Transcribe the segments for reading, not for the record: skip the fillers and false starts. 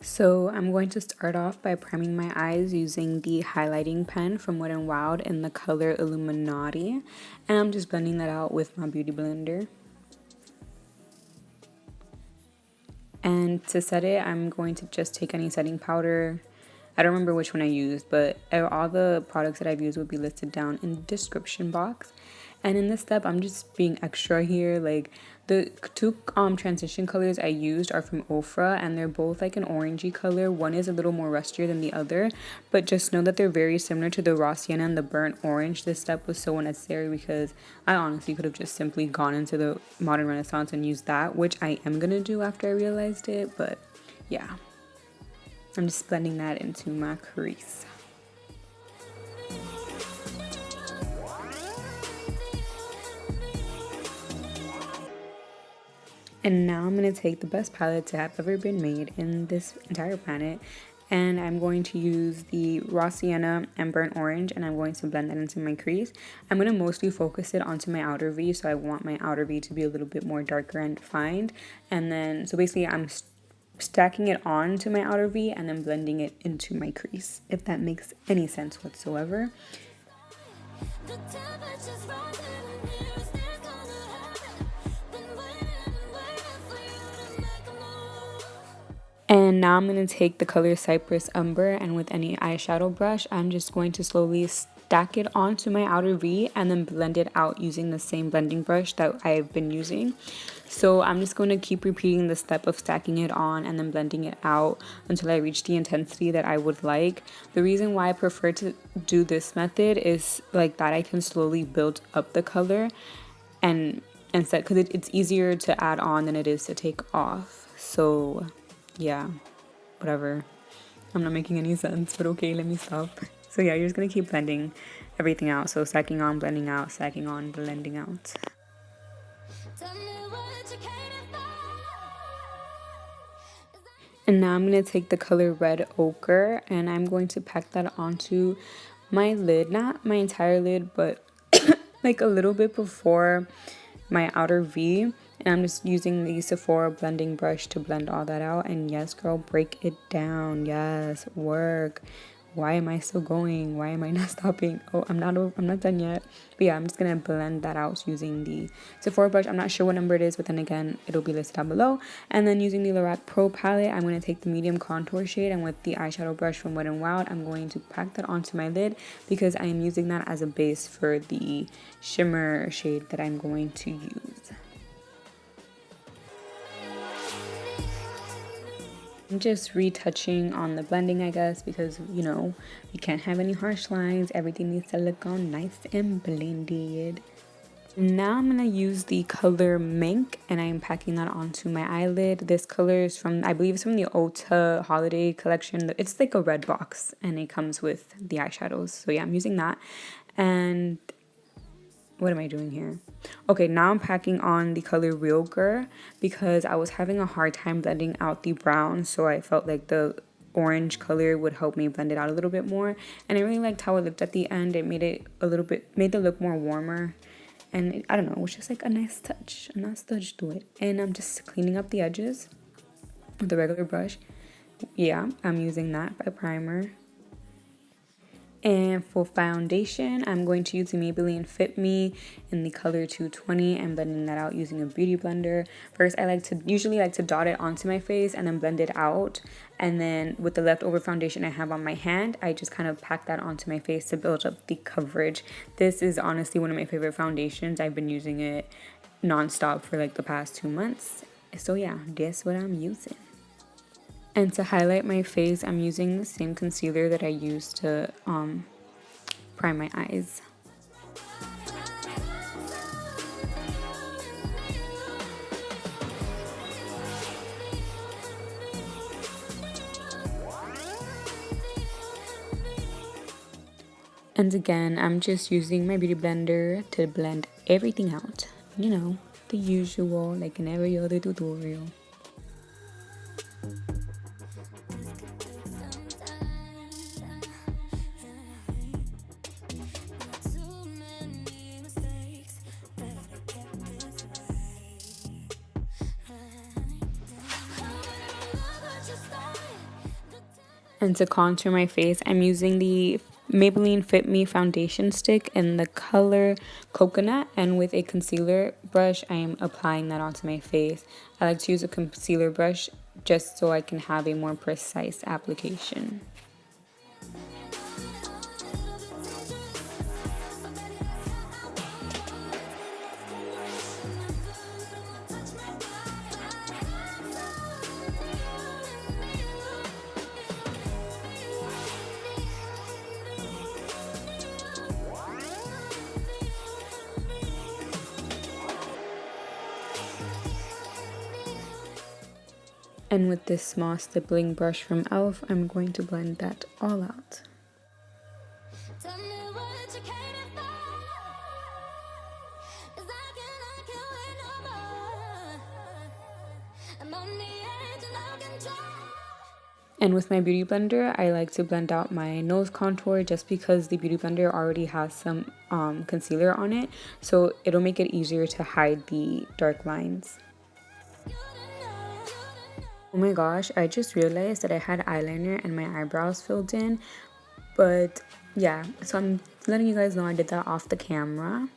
So I'm going to start off by priming my eyes using the highlighting pen from Wet n Wild in the color Illuminaughty, and I'm just blending that out with my beauty blender. And to set it, I'm going to just take any setting powder. I don't remember which one I used, but all the products that I've used will be listed down in the description box. And in this step, I'm just being extra here. Like, the two transition colors I used are from Ofra, and they're both like an orangey color. One is a little more rustier than the other, but just know that they're very similar to the raw sienna and the burnt orange. This step was so unnecessary because I honestly could have just simply gone into the Modern Renaissance and used that, which I am gonna do after I realized it. But yeah, I'm just blending that into my crease. And now I'm going to take the best palette to have ever been made in this entire planet, and I'm going to use the raw sienna and burnt orange, and I'm going to blend that into my crease. I'm going to mostly focus it onto my outer V, so I want my outer V to be a little bit more darker and defined. And then, so basically I'm stacking it on to my outer V and then blending it into my crease, if that makes any sense whatsoever. And now I'm going to take the color Cypress Umber, and with any eyeshadow brush, I'm just going to slowly stack it onto my outer V and then blend it out using the same blending brush that I've been using. So I'm just going to keep repeating the step of stacking it on and then blending it out until I reach the intensity that I would like. The reason why I prefer to do this method is like that I can slowly build up the color and instead, because it's easier to add on than it is to take off. So yeah, whatever. I'm not making any sense, but okay, let me stop. So yeah, you're just gonna keep blending everything out. So stacking on, blending out, stacking on, blending out. And now I'm gonna take the color Red Ochre, and I'm going to pack that onto my lid. Not my entire lid, but like a little bit before my outer V. And I'm just using the Sephora blending brush to blend all that out. And yes, girl, break it down. Yes, work. Why am I still going? Why am I not stopping? Oh, I'm not done yet. But yeah, I'm just gonna blend that out using the Sephora brush. I'm not sure what number it is, but then again, it'll be listed down below. And then using the Lorac Pro palette, I'm gonna take the medium contour shade, and with the eyeshadow brush from Wet n Wild, I'm going to pack that onto my lid because I am using that as a base for the shimmer shade that I'm going to use. I'm just retouching on the blending, I guess, because, you know, you can't have any harsh lines. Everything needs to look all nice and blended. Now I'm going to use the color Mink, and I'm packing that onto my eyelid. This color is from, I believe it's from the Ulta holiday collection. It's like a red box, and it comes with the eyeshadows. So yeah, I'm using that. And what am I doing here? Okay, now I'm packing on the color Real Girl because I was having a hard time blending out the brown, so I felt like the orange color would help me blend it out a little bit more. And I really liked how it looked at the end. It made it made the look more warmer, and I don't know, it was just like a nice touch to it. And I'm just cleaning up the edges with the regular brush. Yeah, I'm using that by primer. And for foundation, I'm going to use the Maybelline Fit Me in the color 220 and blending that out using a beauty blender. First, I usually like to dot it onto my face and then blend it out. And then with the leftover foundation I have on my hand, I just kind of pack that onto my face to build up the coverage. This is honestly one of my favorite foundations. I've been using it nonstop for like the past 2 months. So yeah, guess what I'm using. And to highlight my face, I'm using the same concealer that I used to prime my eyes. And again, I'm just using my beauty blender to blend everything out. You know, the usual, like in every other tutorial. And to contour my face, I'm using the Maybelline Fit Me Foundation stick in the color Coconut, and with a concealer brush, I am applying that onto my face. I like to use a concealer brush just so I can have a more precise application. And with this small stippling brush from e.l.f., I'm going to blend that all out. And with my beauty blender, I like to blend out my nose contour just because the beauty blender already has some concealer on it, so it'll make it easier to hide the dark lines. Oh my gosh, I just realized that I had eyeliner and my eyebrows filled in, but yeah, so I'm letting you guys know I did that off the camera.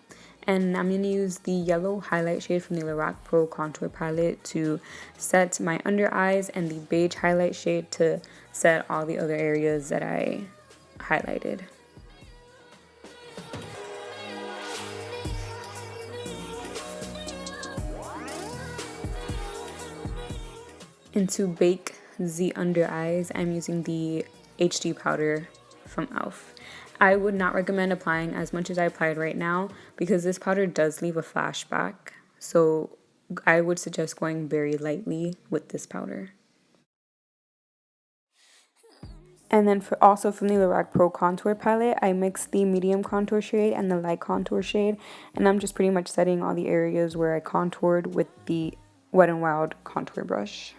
And I'm going to use the yellow highlight shade from the Lorac Pro Contour Palette to set my under eyes, and the beige highlight shade to set all the other areas that I highlighted. And to bake the under eyes, I'm using the HD powder from e.l.f. I would not recommend applying as much as I applied right now because this powder does leave a flashback. So I would suggest going very lightly with this powder. And then also from the Lorac Pro Contour Palette, I mixed the medium contour shade and the light contour shade. And I'm just pretty much setting all the areas where I contoured with the Wet n Wild contour brush.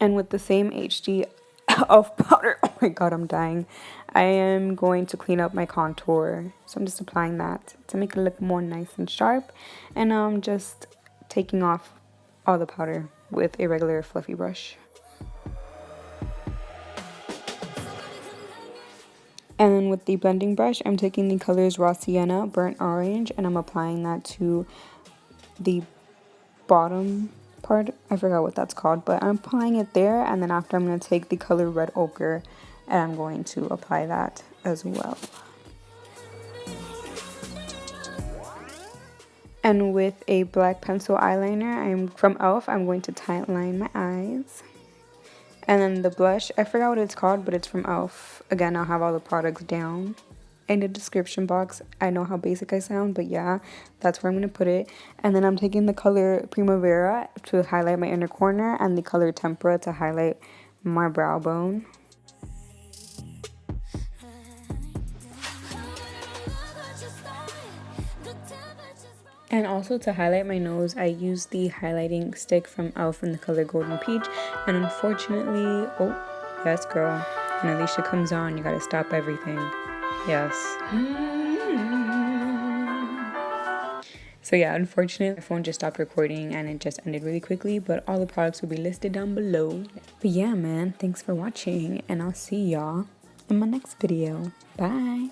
And with the same HD e.l.f. powder, oh my god, I'm dying, I am going to clean up my contour. So I'm just applying that to make it look more nice and sharp. And I'm just taking off all the powder with a regular fluffy brush. And then with the blending brush, I'm taking the colors Raw Sienna, Burnt Orange, and I'm applying that to the bottom part. I forgot what that's called, but I'm applying it there, and then after I'm going to take the color Red Ochre and I'm going to apply that as well. And with a black pencil eyeliner, from e.l.f., I'm going to tightline my eyes. And then the blush, I forgot what it's called, but it's from e.l.f. Again, I'll have all the products down in the description box. I know how basic I sound, but yeah, that's where I'm going to put it. And then I'm taking the color Primavera to highlight my inner corner and the color Tempera to highlight my brow bone. And also to highlight my nose, I used the highlighting stick from e.l.f. in the color Golden Peach. And unfortunately, oh, yes girl, when Alicia comes on, you gotta stop everything. Yes. So yeah, unfortunately, my phone just stopped recording and it just ended really quickly, but all the products will be listed down below. But yeah, man, thanks for watching, and I'll see y'all in my next video. Bye.